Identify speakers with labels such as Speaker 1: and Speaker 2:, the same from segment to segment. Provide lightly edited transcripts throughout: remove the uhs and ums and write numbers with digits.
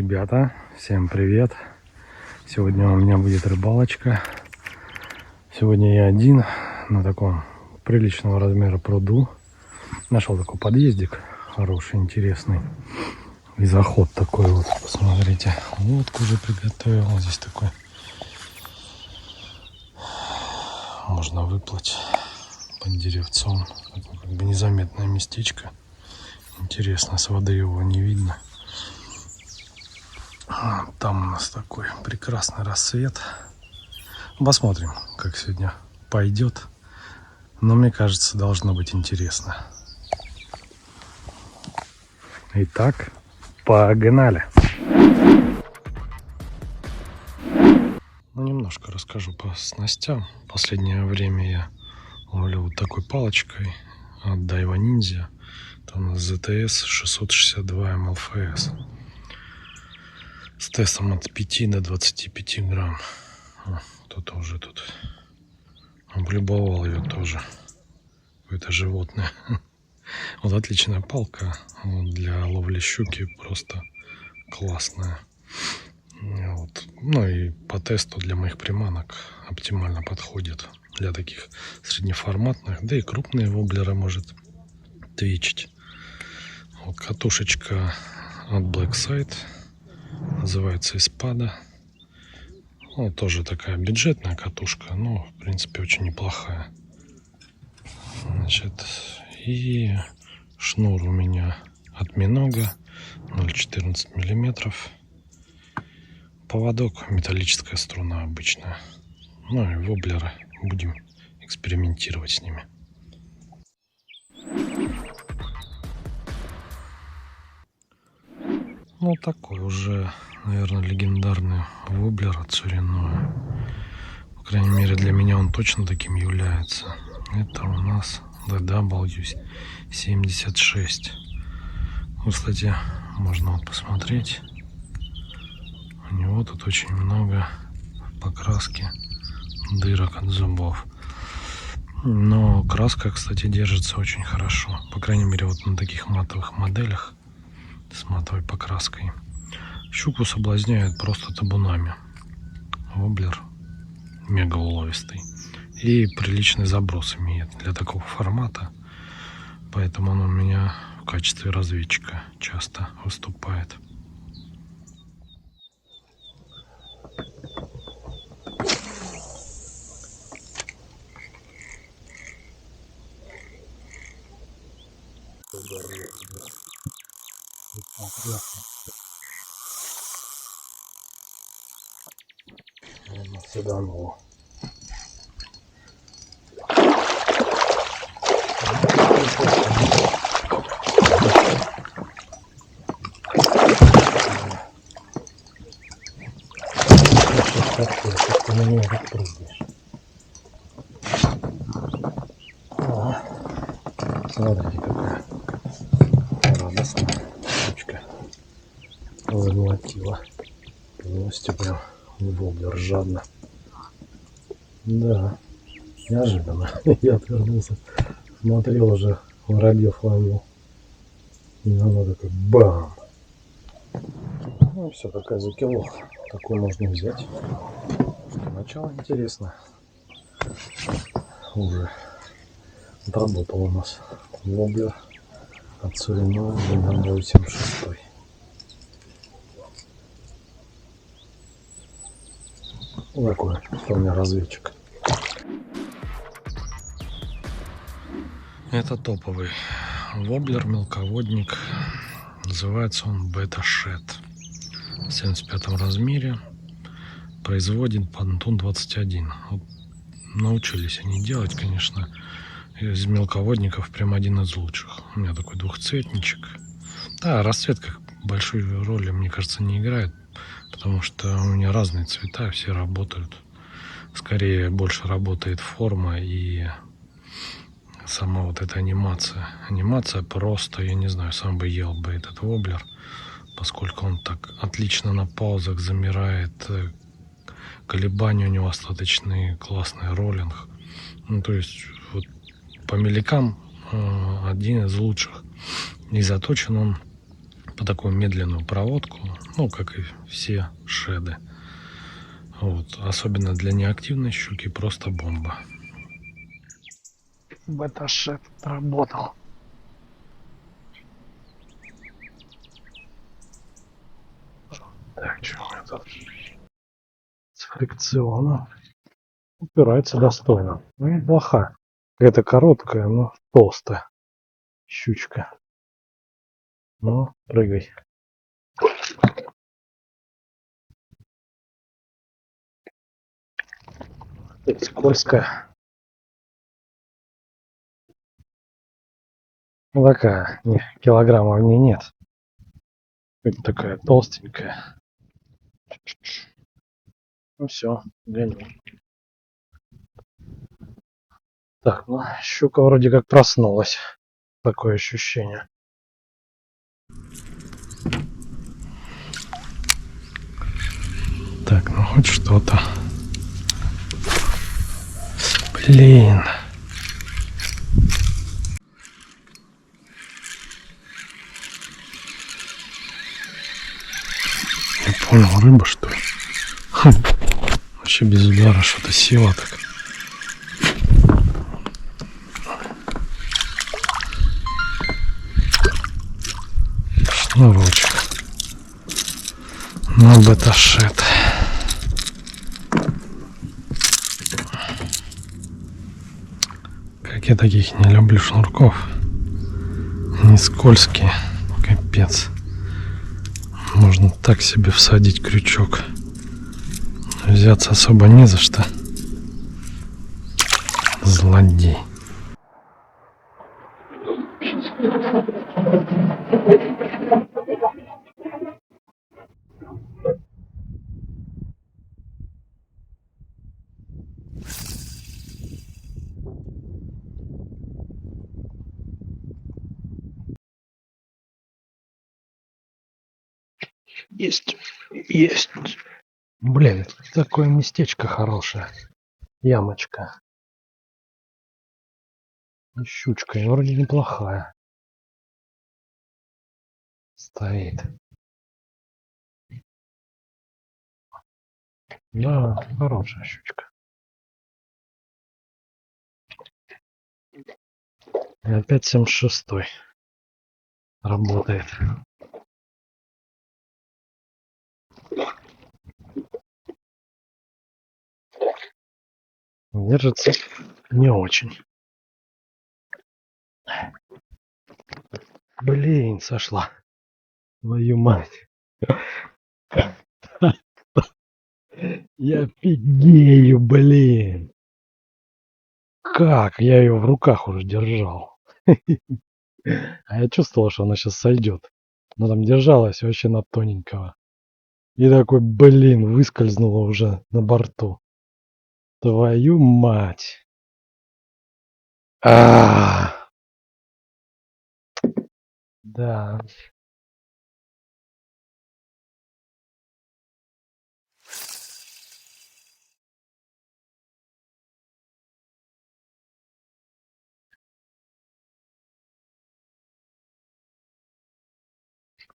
Speaker 1: Ребята, всем привет! Сегодня у меня будет рыбалочка. Сегодня я один на таком приличного размера пруду. Нашел такой подъездик хороший, интересный. И заход такой вот, посмотрите. Лодку уже приготовил. Здесь такой. Можно выплыть под деревцом. Такое как бы незаметное местечко. Интересно, с воды его не видно. Там у нас такой прекрасный рассвет. Посмотрим, как сегодня пойдет. Но мне кажется, должно быть интересно. Итак, погнали! Ну, немножко расскажу по снастям. В последнее время я ловлю вот такой палочкой от Daiwa Ninja. Это у нас ZTS 662 МЛФС. С тестом от 5 до 25 грамм. Кто-то уже тут облюбовал ее тоже. Какое-то животное. Вот отличная палка для ловли щуки, просто классная. Вот. Ну и по тесту для моих приманок оптимально подходит для таких среднеформатных, да и крупные воблеры может твичить. Вот катушечка от Black Side, называется Испада. Ну, тоже такая бюджетная катушка, но в принципе очень неплохая. Значит, и шнур у меня от Минога 0,14 миллиметров. Поводок, металлическая струна обычная. Ну и воблеры, будем экспериментировать с ними. Ну такой уже, наверное, легендарный воблер от Surino. По крайней мере, для меня он точно таким является. Это у нас DW76. Вот, кстати, можно вот посмотреть. У него тут очень много в покраске дырок от зубов. Но краска, кстати, держится очень хорошо. По крайней мере, вот на таких матовых моделях с матовой покраской. Щуку соблазняют просто табунами. Воблер мега уловистый. И приличный заброс имеет для такого формата. Поэтому он у меня в качестве разведчика часто выступает. Сюда нового. Ты на меня как прыгаешь. Смотрите, какая радостная ручка заглотила. Полностью прям воблер жадно. Да, неожиданно. Я отвернулся, смотрел уже, воробьев ловил. И оно такое бам! Ну все, такая за кило. Такой можно взять. Что, начало интересно. Уже отработал у нас воблер от Surino DW76. Вот такой у меня разведчик. Это топовый воблер, мелководник. Называется он Beta Shed. В 75 размере. Производит Pantun 21. Вот научились они делать, конечно. Из мелководников прям один из лучших. У меня такой двухцветничек. Да, расцветка большой роли, мне кажется, не играет. Потому что у меня разные цвета, все работают. Скорее больше работает форма и сама вот эта анимация. Анимация просто, я не знаю, сам бы ел бы этот воблер, поскольку он так отлично на паузах замирает. Колебания у него остаточные, классный роллинг. Ну, то есть вот по меликам один из лучших. И заточен он такую медленную проводку, ну, как и все шеды. Вот. Особенно для неактивной щуки просто бомба. Бета-шед работал. Так, что у меня тут с фрикционом? Упирается достойно. Ну, неплохая. Какая-то короткая, но толстая щучка. Ну, прыгай. Это скользкая. Ну, такая, не, килограмма в ней нет. Это такая толстенькая. Ну все, гоню. Так, ну, щука вроде как проснулась. Такое ощущение. Так, ну хоть что-то. Блин. Не понял, рыба что ли? Вообще без удара что-то села так. Шнурочек. На бета-шед. Как я таких не люблю шнурков. Они скользкие. Капец. Можно так себе всадить крючок. Взяться особо не за что. Злодей. Есть. Есть. Блин, такое местечко хорошее. Ямочка. И щучка, и вроде неплохая. Стоит. Да, хорошая щучка. И опять 76-й работает. Держится не очень. Блин, сошла. Твою мать. Я офигею, блин. Как? Я ее в руках уже держал. А я чувствовал, что она сейчас сойдет. Она там держалась вообще на тоненького. И такой, блин, выскользнула уже на борту. Твою мать. А, да.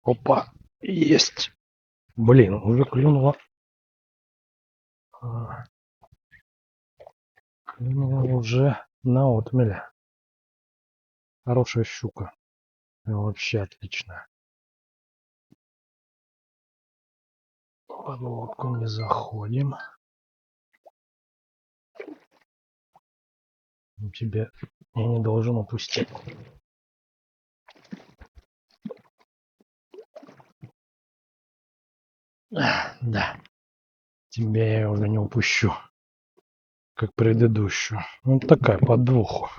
Speaker 1: Опа, есть. Блин, уже клюнула. А, клюнула уже на отмеле. Хорошая щука. Вообще отличная. Под лодку не заходим. Тебе я не должен упустить. Да. Тебя я уже не упущу. Как предыдущую. Ну такая по двуху.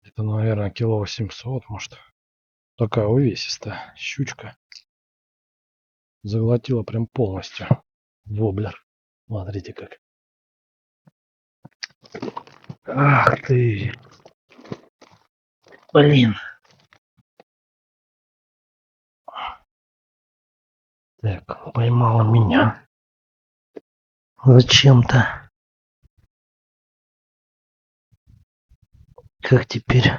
Speaker 1: Это, наверное, кило 800, может. Такая увесистая щучка. Заглотила прям полностью. Воблер. Смотрите как. Ах ты. Блин. Так, поймала меня. Зачем-то. Как теперь?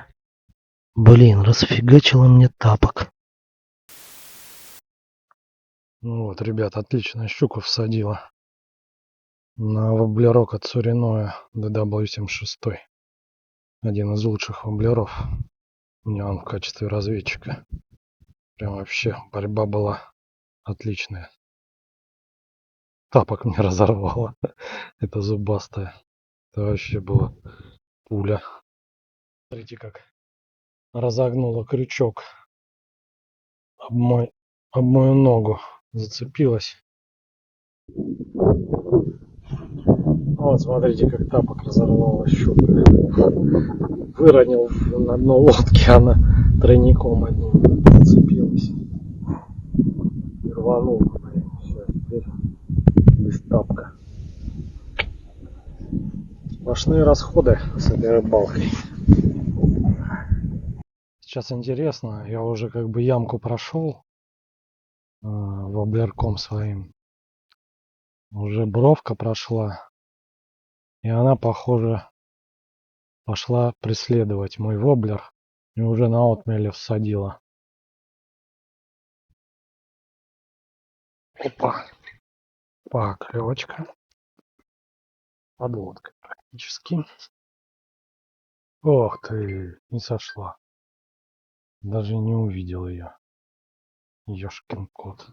Speaker 1: Блин, расфигачила мне тапок. Ну вот, ребят, отличная щука всадила на воблерок от Суриноя DW76. Один из лучших воблеров. У меня он в качестве разведчика. Прям вообще борьба была отличная. Тапок мне разорвало. Это зубастая. Это вообще была пуля. Смотрите, как разогнула крючок об мою ногу. Зацепилась. Вот смотрите, как тапок разорвала щука. Выронил на дно лодки, она тройником одним зацепилась. И рванула, блин. Все, теперь без тапка. Сплошные расходы с этой рыбалкой. Сейчас интересно, я уже как бы ямку прошел воблерком своим. Уже бровка прошла. И она, похоже, пошла преследовать мой воблер. И уже на отмеле всадила. Опа. Поклевочка. Подводка практически. Ох ты, не сошла. Даже не увидел ее. Ёшкин кот.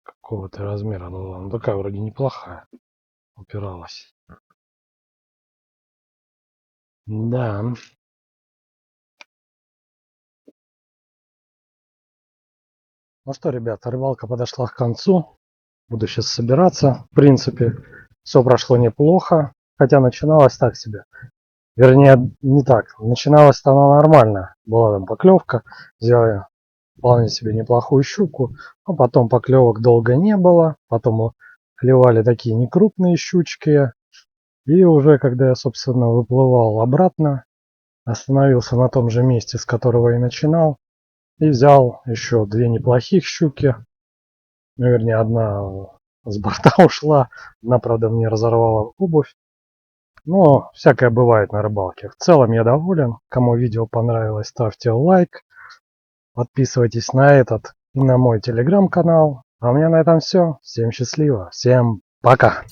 Speaker 1: Какого ты размера была? Ну такая вроде неплохая. Упиралась. Да. Ну что, ребята, рыбалка подошла к концу. Буду сейчас собираться. В принципе, все прошло неплохо. Хотя начиналось так себе. Вернее, не так. Начиналось-то оно нормально. Была там поклевка. Взяли вполне себе неплохую щуку. А потом поклевок долго не было. Потом клевали такие некрупные щучки. И уже когда я, собственно, выплывал обратно, остановился на том же месте, с которого и начинал. И взял еще две неплохих щуки. Ну, вернее, одна с борта ушла. Одна, правда, мне разорвала обувь. Но всякое бывает на рыбалке. В целом я доволен. Кому видео понравилось, ставьте лайк. Подписывайтесь на этот и на мой телеграм-канал. А у меня на этом все. Всем счастливо. Всем пока.